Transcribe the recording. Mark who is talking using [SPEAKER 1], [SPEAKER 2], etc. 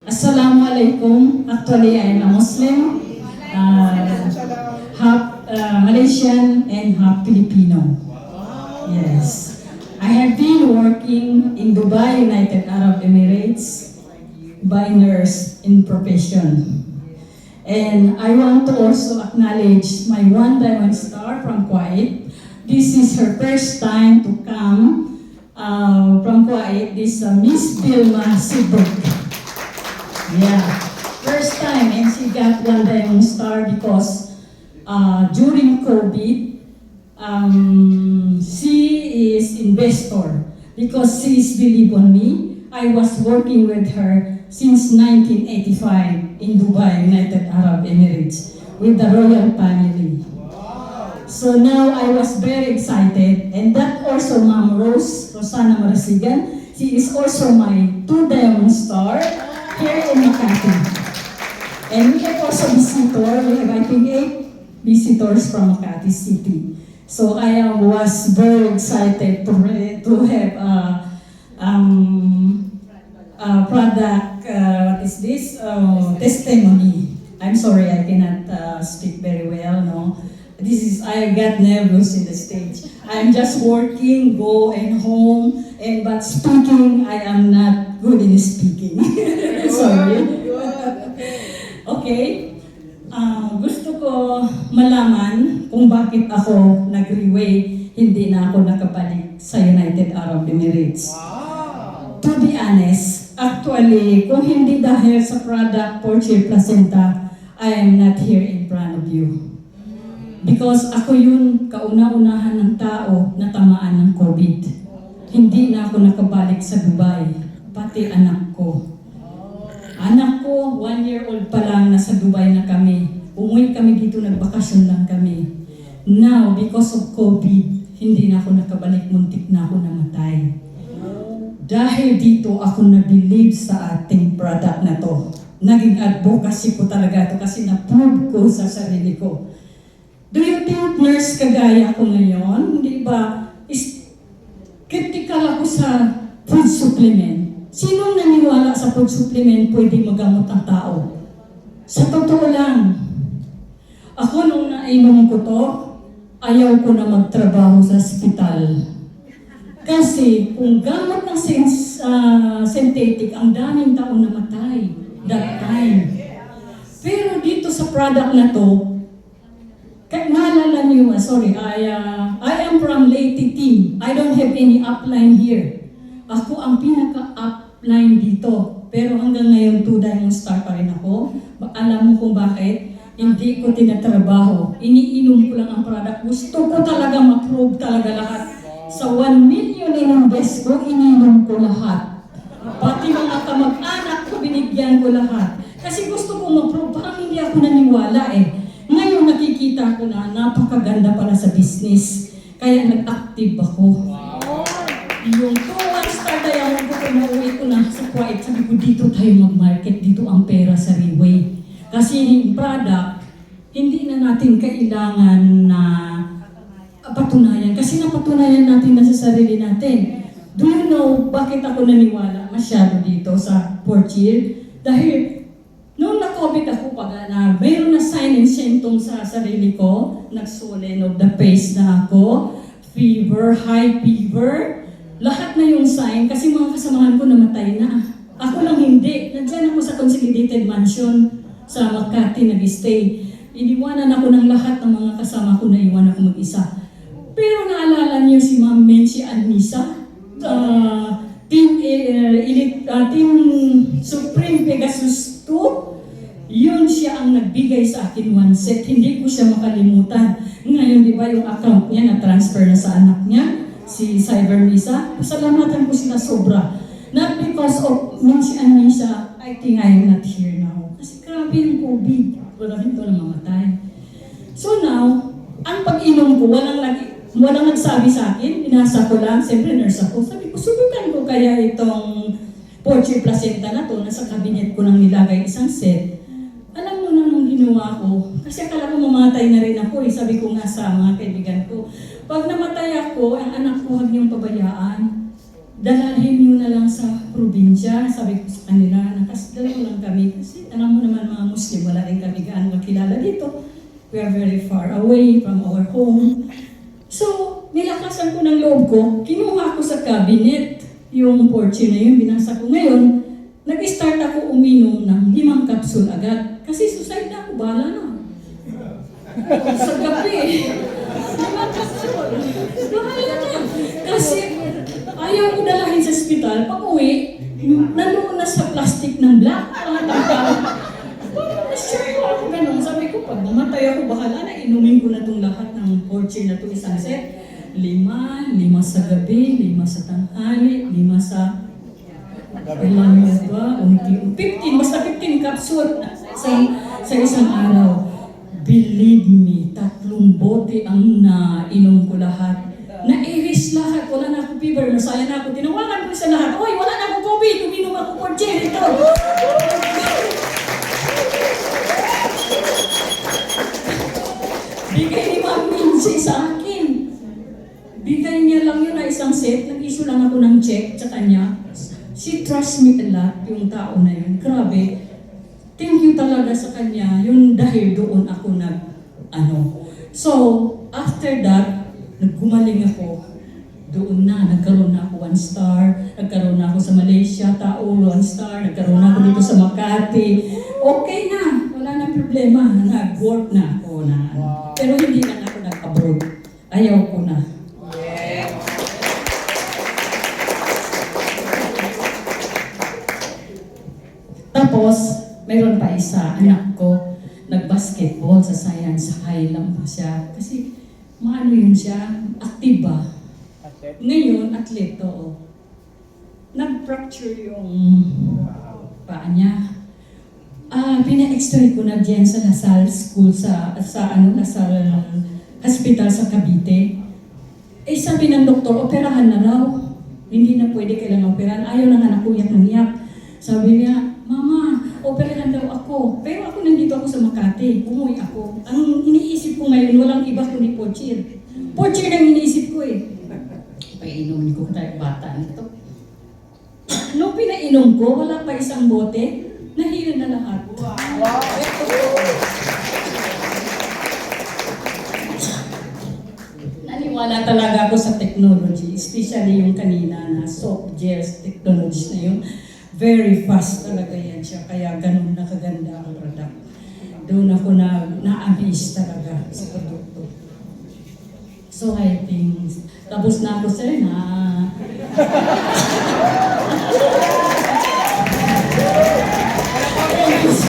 [SPEAKER 1] Assalamualaikum. Actually, I am a Muslim, half Malaysian and half Filipino. Yes. I have been working in Dubai, United Arab Emirates, by nurse in profession. And I want to also acknowledge my one diamond star from Kuwait. This is her first time to come from Kuwait. This is Miss Vilma Sidok. Yeah, first time, and she got one diamond star because during COVID, she is investor because she is believe on me. I was working with her since 1985 in Dubai, United Arab Emirates, with the royal family. So now I was very excited, and that also Ma'am Rosana Marasigan, she is also my 2 diamond star here in Makati. And we have also visitors. We have, I think, 8 visitors from Makati City. So I was very excited to have product, what is this? Testimony. I'm sorry, I cannot speak very well, no? I got nervous in the stage. I'm just working, go and home, but speaking, I am not good in speaking. Sorry. Okay. Gusto ko malaman kung bakit ako nag-reway, hindi na ako nakabalik sa United Arab Emirates. To be honest, actually, kung hindi dahil sa product Porcher Placenta, I am not here in front of you. Because ako yun, kauna-unahan ng tao na tamaan ng COVID. Hindi na ako nakabalik sa Dubai, pati anak ko. Anak ko, 1 year old pa lang, nasa Dubai na kami. Umuwi kami dito, nagbakasyon lang kami. Now, because of COVID, hindi na ako nakabalik, muntik na ako namatay. Dahil dito, ako nag-believe sa ating product na to. Naging advocacy ko talaga ito kasi na-prove ko sa sarili ko. Do you think nurse kagaya ko ngayon? Hindi ba? Critical ako sa food supplement. Sinong naniwala sa food supplement pwede magamot ang tao? Sa totoo lang, ako nung nainom ko to, ayaw ko na magtrabaho sa ospital. Kasi kung gamot ng synthetic, ang daming tao namatay that time. Pero dito sa product na to, naalala niyo, I am from Leyte team. I don't have any upline here. Ako ang pinaka-upline dito. Pero hanggang ngayon, 2 diamond star pa rin ako. Alam mo kung bakit? Hindi ko tinatrabaho. Iniinom ko lang ang product. Gusto ko talaga ma-prove talaga lahat. Sa 1 million in-invest ko, ininom ko lahat. Pati mga kamag-anak ko, binigyan ko lahat. Kasi gusto ko ma-prove, parang hindi ako naniwala eh. Ngayon nakikita ko na napakaganda pala sa business. Kaya nag-active ako. Yung 2 star diamond ko, nauwi ko na sa Kuwait. Sabi ko, dito tayo mag-market. Dito ang pera sa Reway. Kasi yung product, hindi na natin kailangan na patunayan. Kasi napatunayan natin na sa sarili natin. Do you know bakit ako naniwala masyado dito sa Porcher? Dahil noong na-COVID ako na mayroon na sign and symptom sa sarili ko, nag-swollen of the face na ako, fever, high fever, lahat na yung sign kasi mga kasamahan ko namatay na. Ako lang hindi. Nandiyan ako sa Consolidated Mansion sa Makati nag-stay. Iniwanan ako ng lahat ng mga kasama ko na iwan ako mag-isa. Pero naalala niyo si Ma'am Menchi Anmisa, Team Supreme Pegasus 2, yun siya ang nagbigay sa akin 1 set. Hindi ko siya makalimutan. Ngayon, di ba yung account niya na-transfer na sa anak niya, si Cyber Misa? Pasalamatan ko sila sobra. Not because of Menchi Anmisa, I think I am not here now. Kasi grabe yung COVID. Wala rin ito na mamatay. So now, ang pag-inom ko, walang nagsabi sa akin, inasa ko lang, siyempre nurse ako. Sabi ko, subukan ko kaya itong Porcher Placenta na to, nasa cabinet ko nang nilagay 1 set. Alam mo na nung ginawa ko, kasi akala ko mamatay na rin ako eh. Sabi ko nga sa mga kaibigan ko, pag namatay ako, ang anak ko huwag niyong pabayaan. Dalhin niyo na lang sa probinsya. Sabi ko sa kanila, dalawa lang kami, kasi alam mo naman mga Muslim, wala rin kami gaano makilala dito. We are very far away from our home. So, nilakasan ko ng loob ko, kinuha ko sa cabinet yung Fortune na yun, binasa ko ngayon, nag-start ako uminom ng 5 kapsul agad. Kasi suicide na ako, bahala na. Sa gabi, 5 kapsul. Bahala na. Kasi ayaw ko dalahin sa ospital, pag-uwi, nanoon na sa plastic ng black. Sure ako ganun. Sabi ko, pag namatay ako, bahala na, inumin ko na itong lahat ng Fortune na ito isang set. 5 sa gabi, 5 sa tanghali, 5 sa ilan ba? 15, basta 15 capsule sa isang araw. Believe me, 3 bote ang nainom ko lahat. Na-iris lahat, wala na ako fever, masaya na ako. Tinawagan ko sa lahat, oy, wala na ako COVID, uminom ako Fortune ito. Bigay ni Ma'am Mincy sa akin. Bigay niya lang yun na isang set, nag-issue lang ako ng check sa kanya. She trusts me a lot, yung tao na yun. Grabe. Thank you talaga sa kanya, yun dahil doon ako So, after that, naggumaling ako. Doon na, nagkaroon na ako 1 star, nagkaroon na ako sa Malaysia, tao, 1 star, nagkaroon na ako dito sa Makati. Okay na, wala na problema, nag-work na ako na. Pero hindi na ako nag-abroad. Ayaw ko na. Tapos, mayroon pa isa, anak ko, nag-basketball sa science, high lang pa siya. Kasi, maano yun siya, aktiba. Ngayon, atleto. Nag-fracture yung paa niya. Pina-x-ray ko na diyan sa Lasal School, sa Lasal Hospital sa Cavite. Sabi ng doktor, operahan na raw. Hindi na pwede kailangan operahan. Ayaw ng anak ko iyak. Sabi niya, Mama, operahan daw ako. Pero ako nandito ako sa Makati. Umuwi ako. Ang iniisip ko ngayon, walang iba kundi Fortune. Fortune ang iniisip ko Painumin ko tayo bata nito. Nung pinainom ko, wala pa isang bote, nahilo na lahat. Wow! Naniwala talaga ako sa technology, especially yung kanina na soft gels technology na yun. Very fast talaga yan siya, kaya ganun na kaganda ang product. Doon ako na-amaze talaga sa produkto. So I think, tapos na ako sir na